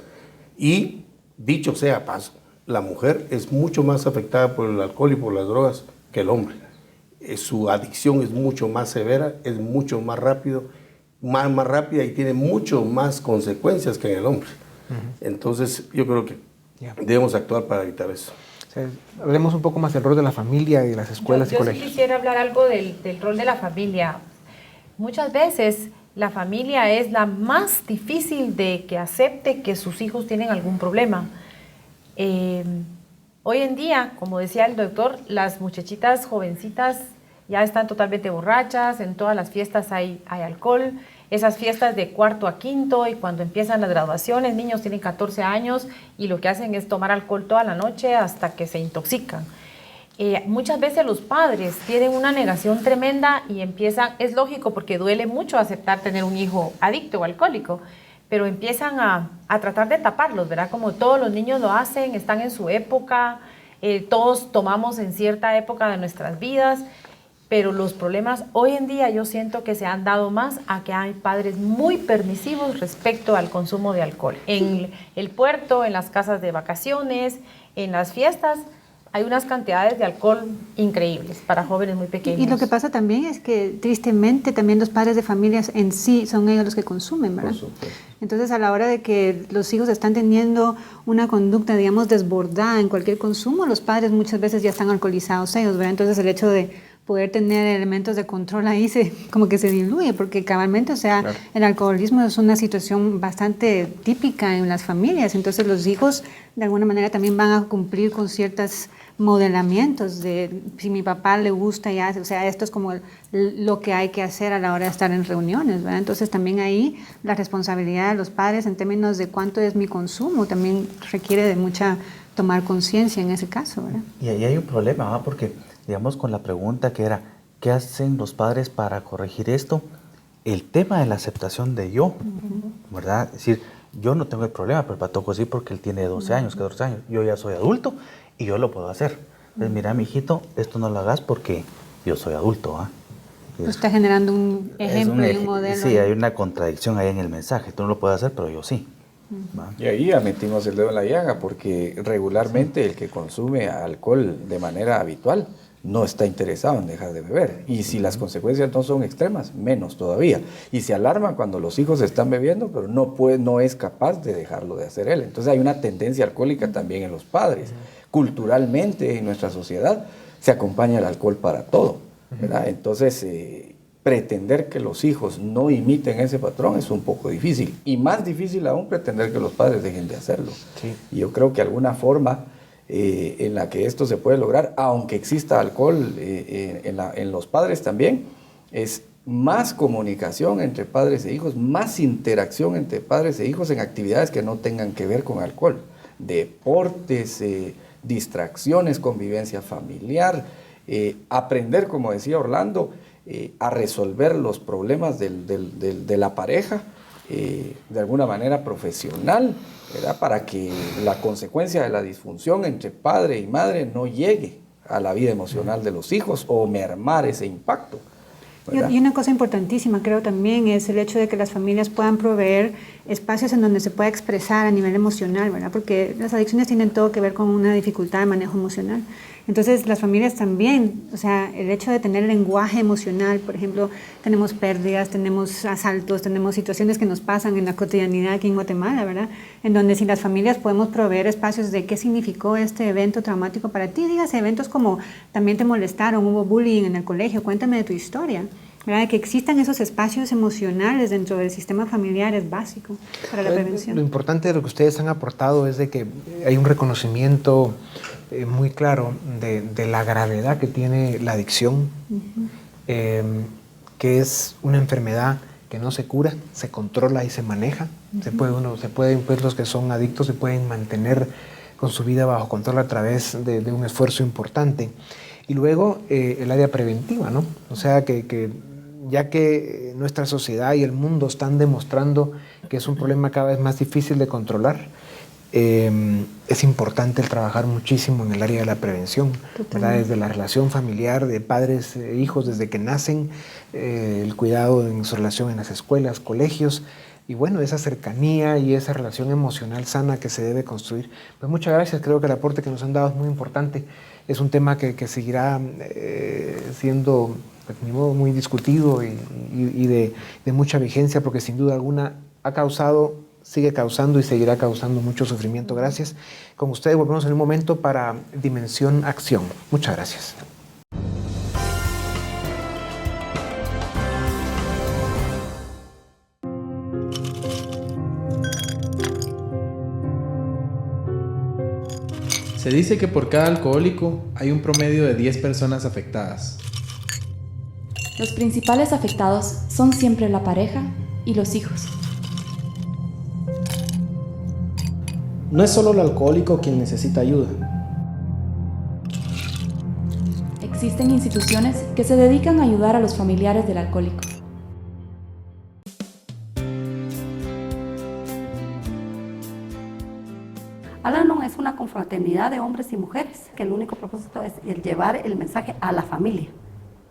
Y dicho sea de paso, la mujer es mucho más afectada por el alcohol y por las drogas que el hombre. Su adicción es mucho más severa, es mucho más rápida y tiene mucho más consecuencias que en el hombre. Entonces, yo creo que debemos actuar para evitar eso. O sea, hablemos un poco más del rol de la familia y de las escuelas y colegios. Yo sí quisiera hablar algo del rol de la familia. Muchas veces la familia es la más difícil de que acepte que sus hijos tienen algún problema. Hoy en día, como decía el doctor, las muchachitas jovencitas ya están totalmente borrachas, en todas las fiestas hay alcohol, esas fiestas de cuarto a quinto, y cuando empiezan las graduaciones, niños tienen 14 años y lo que hacen es tomar alcohol toda la noche hasta que se intoxican. Muchas veces los padres tienen una negación tremenda y empiezan, es lógico porque duele mucho aceptar tener un hijo adicto o alcohólico, pero empiezan a tratar de taparlos, ¿verdad? Como todos los niños lo hacen, están en su época, todos tomamos en cierta época de nuestras vidas, pero los problemas hoy en día yo siento que se han dado más a que hay padres muy permisivos respecto al consumo de alcohol. En el puerto, en las casas de vacaciones, en las fiestas, hay unas cantidades de alcohol increíbles para jóvenes muy pequeños. Y lo que pasa también es que tristemente también los padres de familias en sí son ellos los que consumen, ¿verdad? Entonces a la hora de que los hijos están teniendo una conducta, digamos, desbordada en cualquier consumo, los padres muchas veces ya están alcoholizados ellos, ¿verdad? Entonces el hecho de poder tener elementos de control ahí como que se diluye, porque cabalmente, o sea, claro, el alcoholismo es una situación bastante típica en las familias, entonces los hijos de alguna manera también van a cumplir con ciertos modelamientos de si mi papá le gusta y hace, o sea, esto es como lo que hay que hacer a la hora de estar en reuniones, ¿verdad? Entonces también ahí la responsabilidad de los padres en términos de cuánto es mi consumo también requiere de mucha tomar conciencia en ese caso, ¿verdad? Y ahí hay un problema, ¿verdad? Porque digamos, con la pregunta que era, ¿qué hacen los padres para corregir esto? El tema de la aceptación de yo, ¿verdad? Es decir, yo no tengo el problema, pero el Patojo sí porque él tiene 12 años, 14 años. Yo ya soy adulto y yo lo puedo hacer. Entonces, mira, mijito, esto no lo hagas porque yo soy adulto, ¿ah? Pues está generando un ejemplo y un modelo. Sí, hay una contradicción ahí en el mensaje. Tú no lo puedes hacer, pero yo sí. Y ahí ya metimos el dedo en la llaga, porque regularmente el que consume alcohol de manera habitual no está interesado en dejar de beber. Y si las consecuencias no son extremas, menos todavía. Y se alarma cuando los hijos están bebiendo, pero no es capaz de dejarlo de hacer él. Entonces hay una tendencia alcohólica también en los padres. Culturalmente, en nuestra sociedad, se acompaña el alcohol para todo, ¿verdad? Entonces, pretender que los hijos no imiten ese patrón es un poco difícil. Y más difícil aún pretender que los padres dejen de hacerlo. Sí. Y yo creo que alguna forma en la que esto se puede lograr, aunque exista alcohol en los padres también, es más comunicación entre padres e hijos, más interacción entre padres e hijos en actividades que no tengan que ver con alcohol. Deportes, distracciones, convivencia familiar, aprender, como decía Orlando, a resolver los problemas de la pareja de alguna manera profesional, ¿verdad? Para que la consecuencia de la disfunción entre padre y madre no llegue a la vida emocional de los hijos o mermar ese impacto. Y una cosa importantísima creo también es el hecho de que las familias puedan proveer espacios en donde se pueda expresar a nivel emocional, ¿verdad? Porque las adicciones tienen todo que ver con una dificultad de manejo emocional. Entonces las familias también, o sea, el hecho de tener lenguaje emocional, por ejemplo, tenemos pérdidas, tenemos asaltos, tenemos situaciones que nos pasan en la cotidianidad aquí en Guatemala, ¿verdad? En donde si las familias podemos proveer espacios de qué significó este evento traumático para ti, dígase eventos como también te molestaron, hubo bullying en el colegio, cuéntame de tu historia, ¿verdad? Que existan esos espacios emocionales dentro del sistema familiar es básico para la prevención. Lo importante de lo que ustedes han aportado es de que hay un reconocimiento muy claro de la gravedad que tiene la adicción, que es una enfermedad que no se cura, se controla y se maneja. Pues los que son adictos se pueden mantener con su vida bajo control a través de un esfuerzo importante. Y luego el área preventiva, ¿no? O sea, ya que nuestra sociedad y el mundo están demostrando que es un problema cada vez más difícil de controlar, es importante el trabajar muchísimo en el área de la prevención, ¿verdad? Desde la relación familiar de padres e hijos desde que nacen, el cuidado en su relación en las escuelas, colegios, y bueno, esa cercanía y esa relación emocional sana que se debe construir. Pues muchas gracias, creo que el aporte que nos han dado es muy importante. Es un tema que seguirá siendo, pues, de modo, muy discutido y de mucha vigencia, porque sin duda alguna ha causado, sigue causando y seguirá causando mucho sufrimiento. Gracias. Con ustedes volvemos en un momento para Dimensión Acción. Muchas gracias. Se dice que por cada alcohólico hay un promedio de 10 personas afectadas. Los principales afectados son siempre la pareja y los hijos. No es solo el alcohólico quien necesita ayuda. Existen instituciones que se dedican a ayudar a los familiares del alcohólico. Al-Anon es una confraternidad de hombres y mujeres, que el único propósito es el llevar el mensaje a la familia,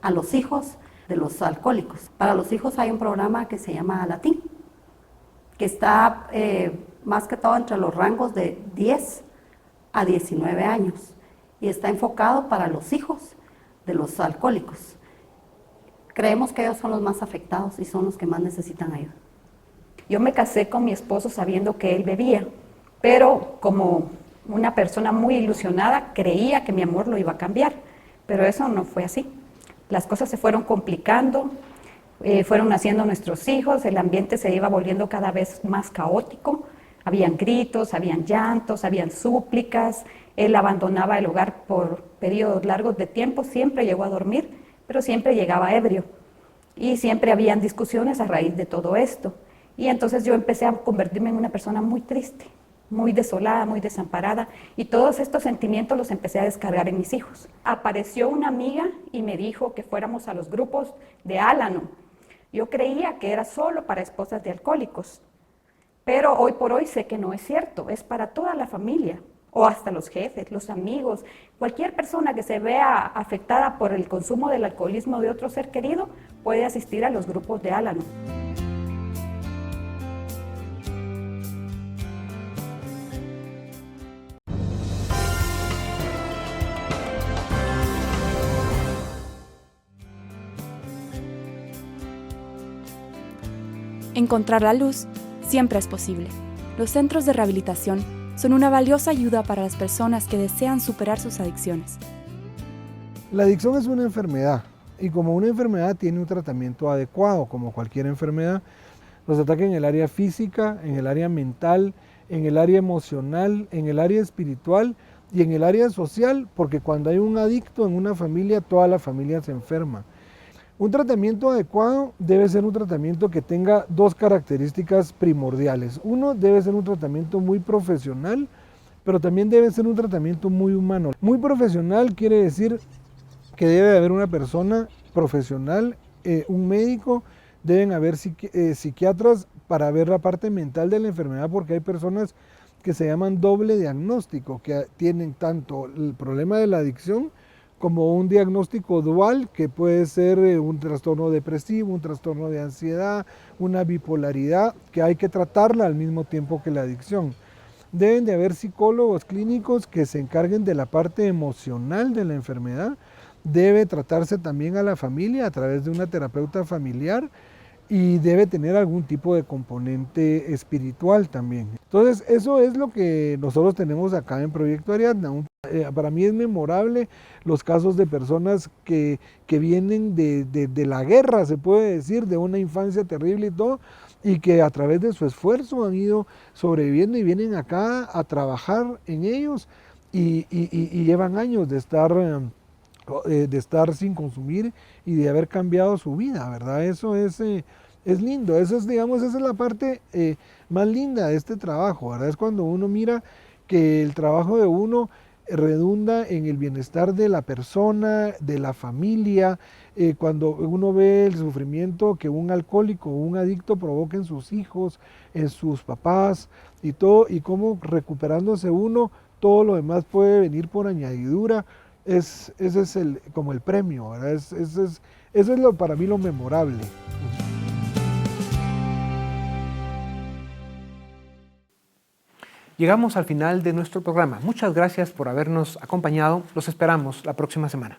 a los hijos de los alcohólicos. Para los hijos hay un programa que se llama Latín, que está más que todo entre los rangos de 10 a 19 años y está enfocado para los hijos de los alcohólicos. Creemos que ellos son los más afectados y son los que más necesitan ayuda. Yo me casé con mi esposo sabiendo que él bebía, pero como una persona muy ilusionada creía que mi amor lo iba a cambiar, pero eso no fue así. Las cosas se fueron complicando, fueron naciendo nuestros hijos, el ambiente se iba volviendo cada vez más caótico, habían gritos, habían llantos, habían súplicas, él abandonaba el hogar por periodos largos de tiempo, siempre llegó a dormir, pero siempre llegaba ebrio y siempre habían discusiones a raíz de todo esto. Y entonces yo empecé a convertirme en una persona muy triste, muy desolada, muy desamparada, y todos estos sentimientos los empecé a descargar en mis hijos. Apareció una amiga y me dijo que fuéramos a los grupos de Al-Anon. Yo creía que era solo para esposas de alcohólicos, pero hoy por hoy sé que no es cierto, es para toda la familia, o hasta los jefes, los amigos, cualquier persona que se vea afectada por el consumo del alcoholismo de otro ser querido puede asistir a los grupos de Al-Anon. Encontrar la luz siempre es posible. Los centros de rehabilitación son una valiosa ayuda para las personas que desean superar sus adicciones. La adicción es una enfermedad y como una enfermedad tiene un tratamiento adecuado, como cualquier enfermedad. Los ataca en el área física, en el área mental, en el área emocional, en el área espiritual y en el área social, porque cuando hay un adicto en una familia, toda la familia se enferma. Un tratamiento adecuado debe ser un tratamiento que tenga dos características primordiales. Uno, debe ser un tratamiento muy profesional, pero también debe ser un tratamiento muy humano. Muy profesional quiere decir que debe haber una persona profesional, un médico, deben haber psiquiatras para ver la parte mental de la enfermedad, porque hay personas que se llaman doble diagnóstico, que tienen tanto el problema de la adicción como un diagnóstico dual, que puede ser un trastorno depresivo, un trastorno de ansiedad, una bipolaridad, que hay que tratarla al mismo tiempo que la adicción. Deben de haber psicólogos clínicos que se encarguen de la parte emocional de la enfermedad. Debe tratarse también a la familia a través de una terapeuta familiar y debe tener algún tipo de componente espiritual también. Entonces, eso es lo que nosotros tenemos acá en Proyecto Ariadna. Para mí es memorable los casos de personas que vienen de la guerra, se puede decir, de una infancia terrible y todo, y que a través de su esfuerzo han ido sobreviviendo y vienen acá a trabajar en ellos y llevan años de estar sin consumir y de haber cambiado su vida, ¿verdad? Eso es lindo, eso es, digamos, esa es la parte más linda de este trabajo, ¿verdad? Es cuando uno mira que el trabajo de uno redunda en el bienestar de la persona, de la familia. Cuando uno ve el sufrimiento que un alcohólico o un adicto provoca en sus hijos, en sus papás y todo, y cómo recuperándose uno, todo lo demás puede venir por añadidura. Ese es como el premio, ¿verdad? Eso es para mí lo memorable. Llegamos al final de nuestro programa. Muchas gracias por habernos acompañado. Los esperamos la próxima semana.